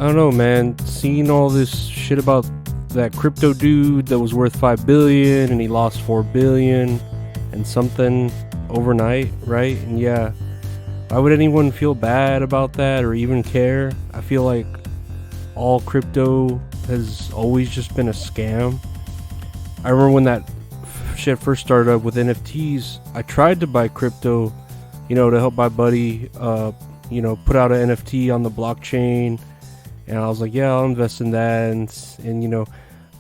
I don't know, man. Seeing all this shit about that crypto dude that was worth 5 billion and he lost 4 billion and something overnight, right? And yeah, why would anyone feel bad about that or even care? I feel like all crypto has always just been a scam. I remember when that shit first started up with NFTs, I tried to buy crypto, to help my buddy, put out an NFT on the blockchain. And I was like, yeah, I'll invest in that. And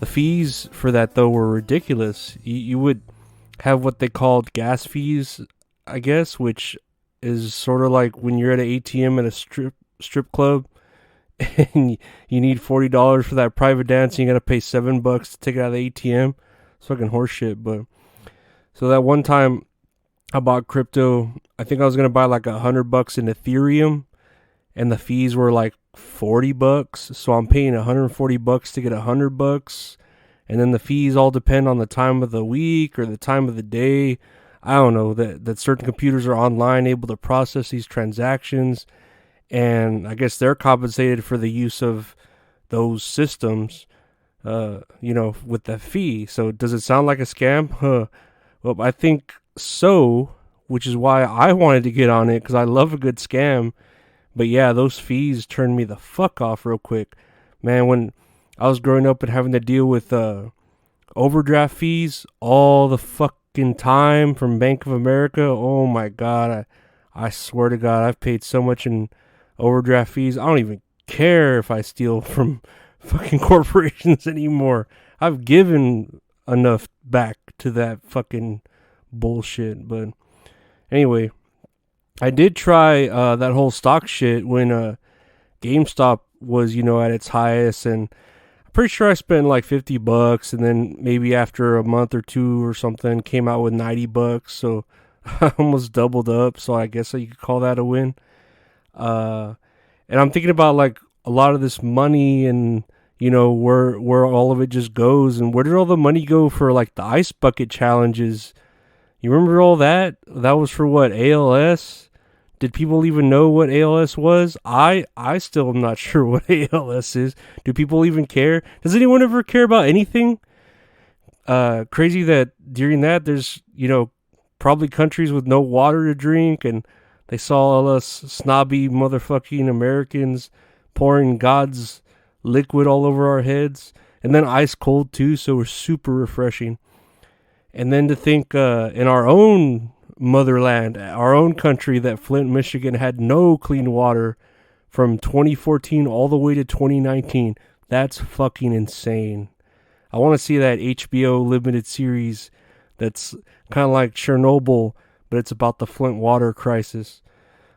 the fees for that, though, were ridiculous. You would have what they called gas fees, I guess, which is sort of like when you're at an ATM at a strip club and you need $40 for that private dance and you got to pay $7 to take it out of the ATM. It's fucking horseshit. But so that one time I bought crypto, I think I was going to buy like $100 in Ethereum, and the fees were like $40, so I'm paying $140 to get $100, and then the fees all depend on the time of the week or the time of the day. I don't know that certain computers are online able to process these transactions, and I guess they're compensated for the use of those systems, with the fee. So does it sound like a scam? Well, I think so, which is why I wanted to get on it, because I love a good scam. But yeah, those fees turned me the fuck off real quick. Man, when I was growing up and having to deal with overdraft fees all the fucking time from Bank of America, oh my god, I swear to God, I've paid so much in overdraft fees. I don't even care if I steal from fucking corporations anymore. I've given enough back to that fucking bullshit. But anyway, I did try that whole stock shit when GameStop was, at its highest, and I'm pretty sure I spent like $50, and then maybe after a month or two or something, came out with $90. So I almost doubled up. So I guess you could call that a win. And I'm thinking about like a lot of this money and where all of it just goes, and where did all the money go for like the ice bucket challenges? You remember all that? That was for what, ALS? Did people even know what ALS was? I still am not sure what ALS is. Do people even care? Does anyone ever care about anything? Crazy that during that there's, probably countries with no water to drink, and they saw all us snobby motherfucking Americans pouring God's liquid all over our heads, and then ice cold too, so we're super refreshing. And then to think in our own motherland, our own country, that Flint, Michigan had no clean water from 2014 all the way to 2019. That's fucking insane. I want to see that HBO limited series that's kind of like Chernobyl, but it's about the Flint water crisis.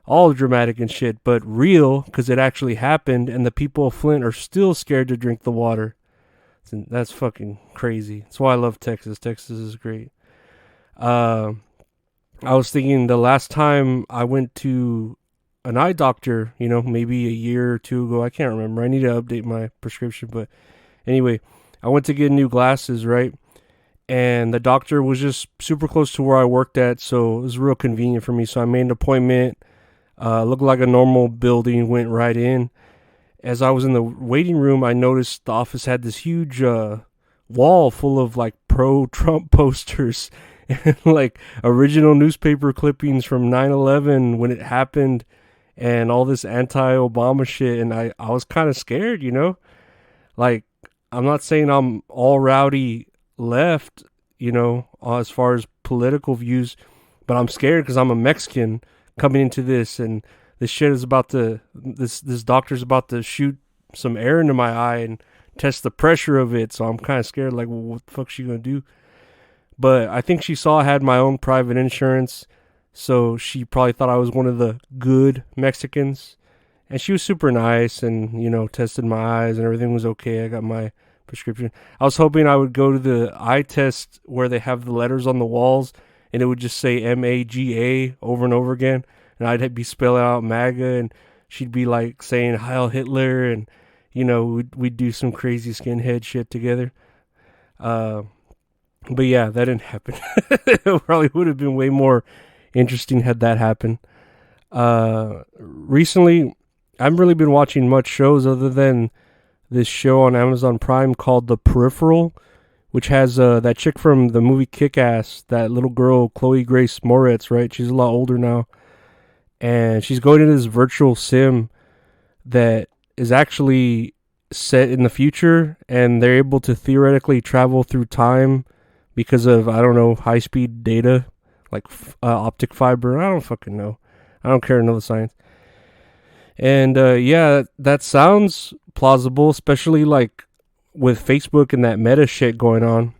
All dramatic and shit, but real, because it actually happened, and the people of Flint are still scared to drink the water. That's fucking crazy. That's why I love Texas. Texas is great. I was thinking the last time I went to an eye doctor, maybe a year or two ago. I can't remember. I need to update my prescription. But anyway, I went to get new glasses, right? And the doctor was just super close to where I worked at, so it was real convenient for me. So I made an appointment. Looked like a normal building, went right in. As I was in the waiting room, I noticed the office had this huge wall full of like pro-Trump posters and like original newspaper clippings from 9/11 when it happened, and all this anti-Obama shit. And I was kind of scared, Like, I'm not saying I'm all rowdy left, as far as political views, but I'm scared because I'm a Mexican coming into this, and this shit is about to, this doctor's about to shoot some air into my eye and test the pressure of it. So I'm kind of scared, like, well, what the fuck's she gonna do? But I think she saw I had my own private insurance, so she probably thought I was one of the good Mexicans. And she was super nice and, tested my eyes and everything was okay. I got my prescription. I was hoping I would go to the eye test where they have the letters on the walls and it would just say MAGA over and over again. And I'd be spelling out MAGA, and she'd be like saying Heil Hitler, and, we'd do some crazy skinhead shit together. But yeah, that didn't happen. It probably would have been way more interesting had that happened. Recently, I haven't really been watching much shows other than this show on Amazon Prime called The Peripheral, which has that chick from the movie Kick-Ass, that little girl, Chloe Grace Moretz, right? She's a lot older now. And she's going into this virtual sim that is actually set in the future, and they're able to theoretically travel through time because of, I don't know, high-speed data, like optic fiber. I don't fucking know. I don't care to know the science. And yeah, that sounds plausible, especially like with Facebook and that meta shit going on.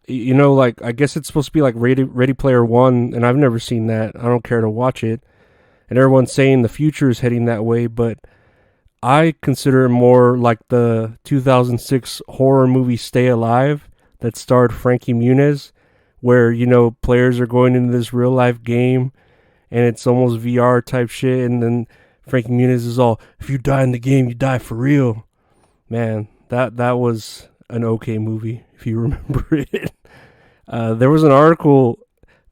You know, like, I guess it's supposed to be like Ready Player One, and I've never seen that. I don't care to watch it. And everyone's saying the future is heading that way, but I consider it more like the 2006 horror movie Stay Alive that starred Frankie Muniz, where, you know, players are going into this real life game and it's almost VR type shit, and then Frankie Muniz is all, if you die in the game, you die for real. Man, that was an okay movie, if you remember it. There was an article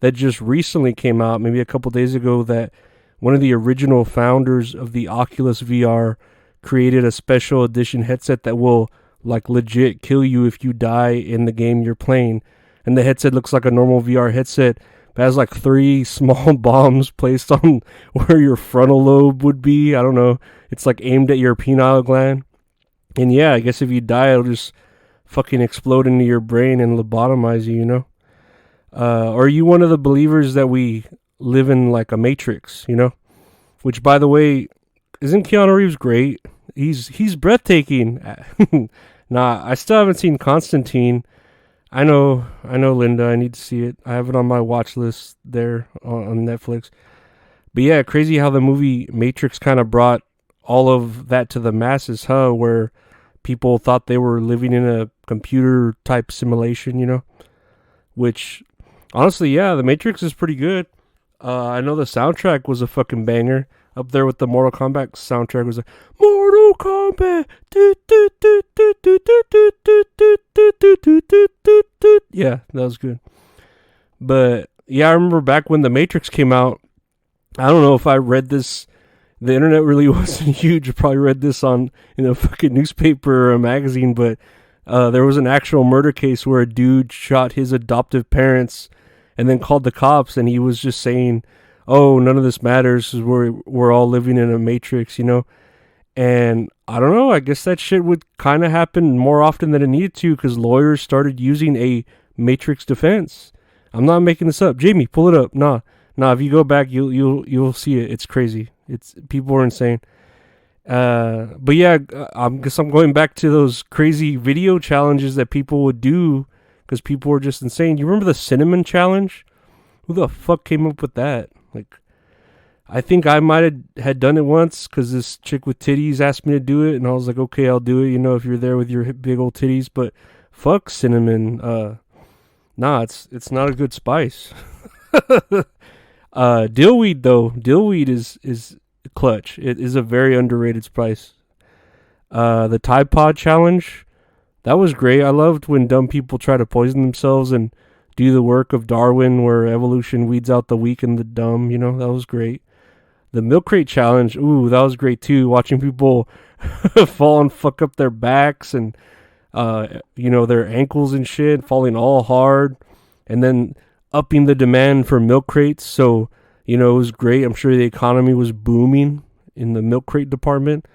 that just recently came out, maybe a couple days ago, that one of the original founders of the Oculus VR created a special edition headset that will, like, legit kill you if you die in the game you're playing. And the headset looks like a normal VR headset, but has like 3 small bombs placed on where your frontal lobe would be. I don't know. It's like aimed at your penile gland. And yeah, I guess if you die, it'll just fucking explode into your brain and lobotomize you, you know? Are you one of the believers that we live in like a matrix, you know? Which, by the way, isn't Keanu Reeves great? He's breathtaking. Nah, I still haven't seen Constantine. I know, Linda. I need to see it. I have it on my watch list there on Netflix. But yeah, crazy how the movie Matrix kind of brought all of that to the masses, huh? Where people thought they were living in a computer type simulation, you know? Which, honestly, yeah, the Matrix is pretty good. I know the soundtrack was a fucking banger. Up there with the Mortal Kombat soundtrack was like Mortal Kombat. Yeah, that was good. But yeah, I remember back when the Matrix came out. I don't know if I read this. The internet really wasn't huge. I probably read this in a fucking newspaper or a magazine. But there was an actual murder case where a dude shot his adoptive parents and then called the cops, and he was just saying, oh, none of this matters, because we're all living in a matrix, you know? And I don't know, I guess that shit would kind of happen more often than it needed to, because lawyers started using a matrix defense. I'm not making this up. Jamie, pull it up. Nah, if you go back, you'll see it. It's crazy. People are insane. But yeah, I guess I'm going back to those crazy video challenges that people would do, because people were just insane. You remember the cinnamon challenge? Who the fuck came up with that? Like, I think I might have had done it once because this chick with titties asked me to do it, and I was like, okay, I'll do it, you know, if you're there with your big old titties. But fuck cinnamon. Nah, it's not a good spice. Dillweed though, dillweed is clutch. It is a very underrated spice. The Tide Pod challenge, that was great. I loved when dumb people try to poison themselves and do the work of Darwin, where evolution weeds out the weak and the dumb. You know, that was great. The milk crate challenge, ooh, that was great too. Watching people fall and fuck up their backs and, you know, their ankles and shit, falling all hard, and then upping the demand for milk crates. So, you know, it was great. I'm sure the economy was booming in the milk crate department.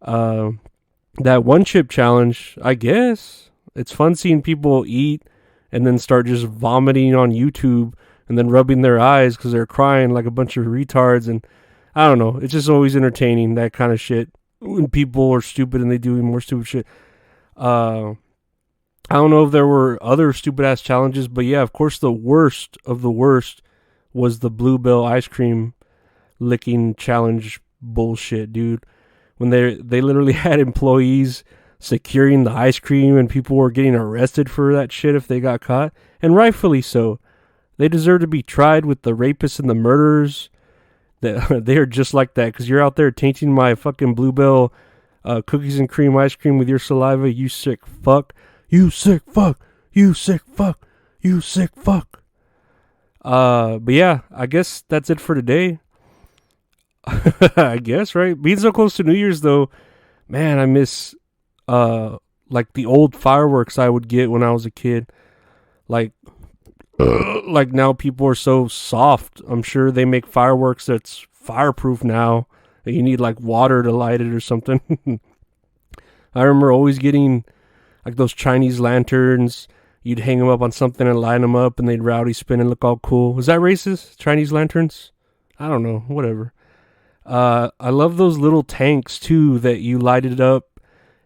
That one chip challenge, I guess it's fun seeing people eat and then start just vomiting on YouTube and then rubbing their eyes because they're crying like a bunch of retards. And I don't know, it's just always entertaining, that kind of shit, when people are stupid and they do more stupid shit. I don't know if there were other stupid ass challenges, but yeah, of course the worst of the worst was the Bluebell ice cream licking challenge bullshit, dude. When they literally had employees securing the ice cream, and people were getting arrested for that shit if they got caught, and rightfully so. They deserve to be tried with the rapists and the murderers. That they are just like that, because you're out there tainting my fucking Bluebell cookies and cream ice cream with your saliva, you sick fuck. You sick fuck. You sick fuck. You sick fuck. But yeah, I guess that's it for today. I guess, right? Being so close to New Year's, though, man, I miss like the old fireworks I would get when I was a kid. Like, like now people are so soft. I'm sure they make fireworks that's fireproof now. You need like water to light it or something. I remember always getting like those Chinese lanterns. You'd hang them up on something and line them up, and they'd rowdy spin and look all cool. Was that racist? Chinese lanterns? I don't know. Whatever. I love those little tanks too that you light it up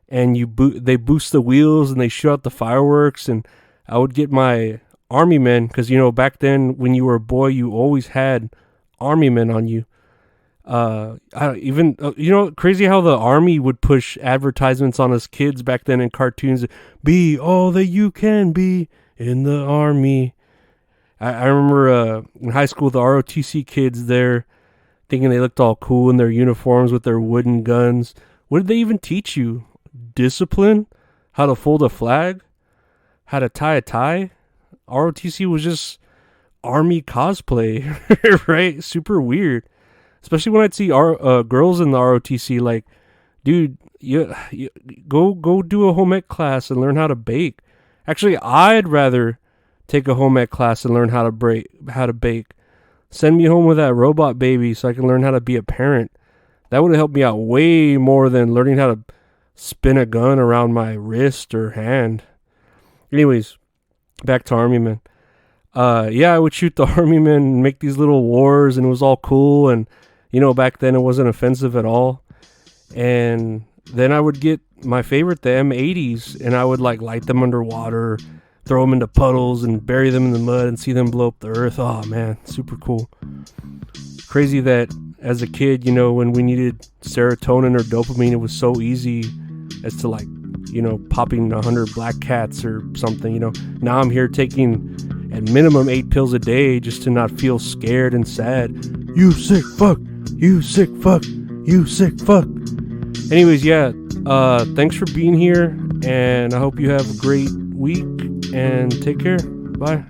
and they boost the wheels and they shoot out the fireworks. And I would get my army men because back then when you were a boy you always had army men on you. Crazy how the army would push advertisements on us kids back then in cartoons. Be all that you can be in the army. I remember in high school the ROTC kids there thinking they looked all cool in their uniforms with their wooden guns. What did they even teach you? Discipline? How to fold a flag? How to tie a tie? ROTC was just army cosplay, right? Super weird. Especially when I'd see girls in the ROTC, like, dude, you go do a home ec class and learn how to bake. Actually, I'd rather take a home ec class and learn how to bake. Send me home with that robot baby so I can learn how to be a parent. That would have helped me out way more than learning how to spin a gun around my wrist or hand. Anyways, back to Army Men. I would shoot the Army Men and make these little wars, and it was all cool. And back then it wasn't offensive at all. And then I would get my favorite, the M80s, and I would like light them underwater, throw them into puddles and bury them in the mud and see them blow up the earth. Oh man, super cool. Crazy that as a kid, when we needed serotonin or dopamine, it was so easy as to like, popping 100 black cats or something. Now I'm here taking at minimum 8 pills a day just to not feel scared and sad. You sick fuck. You sick fuck. You sick fuck. Anyways, thanks for being here, and I hope you have a great week, and take care. Bye.